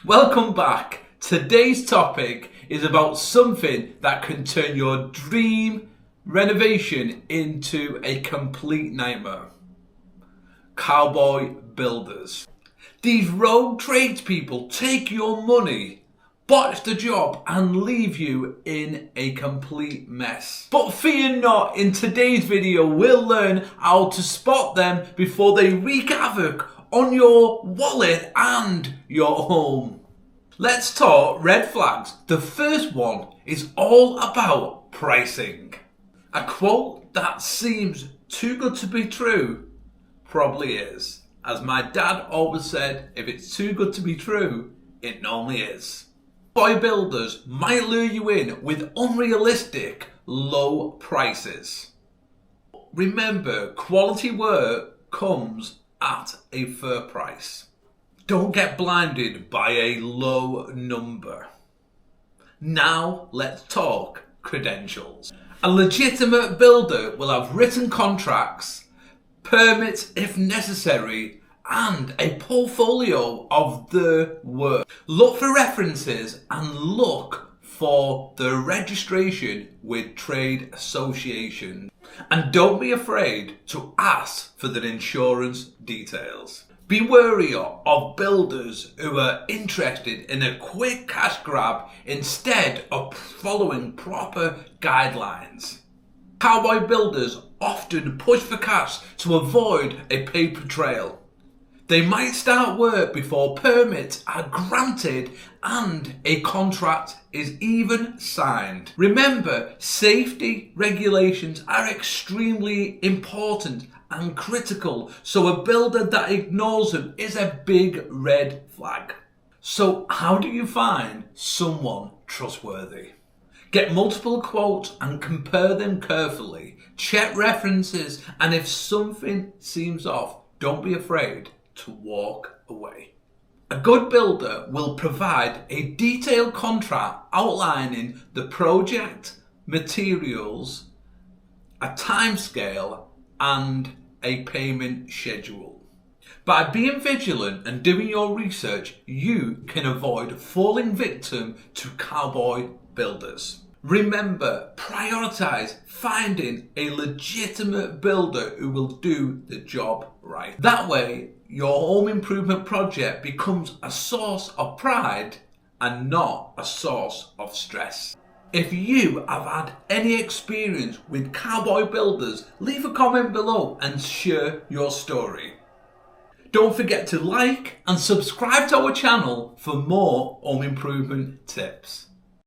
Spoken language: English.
Welcome back. Today's topic is about something that can turn your dream renovation into a complete nightmare. Cowboy builders. These rogue tradespeople take your money, botch the job and leave you in a complete mess. But fear not, in today's video we'll learn how to spot them before they wreak havoc on your wallet and your home. Let's talk red flags. The first one is all about pricing. A quote that seems too good to be true probably is. As my dad always said, if it's too good to be true, it normally is. Cowboy builders might lure you in with unrealistic low prices. Remember, quality work comes at a fair price. Don't get blinded by a low number. Now let's talk credentials. A legitimate builder will have written contracts, permits if necessary, and a portfolio of the work. Look for references and look for the registration with trade associations. And don't be afraid to ask for the insurance details. Be wary of builders who are interested in a quick cash grab instead of following proper guidelines. Cowboy builders often push for cash to avoid a paper trail. They might start work before permits are granted and a contract is even signed. Remember, safety regulations are extremely important and critical, so a builder that ignores them is a big red flag. So how do you find someone trustworthy? Get multiple quotes and compare them carefully. Check references, and if something seems off, don't be afraid to walk away. A good builder will provide a detailed contract outlining the project, materials, a timescale, and a payment schedule. By being vigilant and doing your research, you can avoid falling victim to cowboy builders. Remember, prioritize finding a legitimate builder who will do the job right. That way, your home improvement project becomes a source of pride and not a source of stress. If you have had any experience with cowboy builders, leave a comment below and share your story. Don't forget to like and subscribe to our channel for more home improvement tips.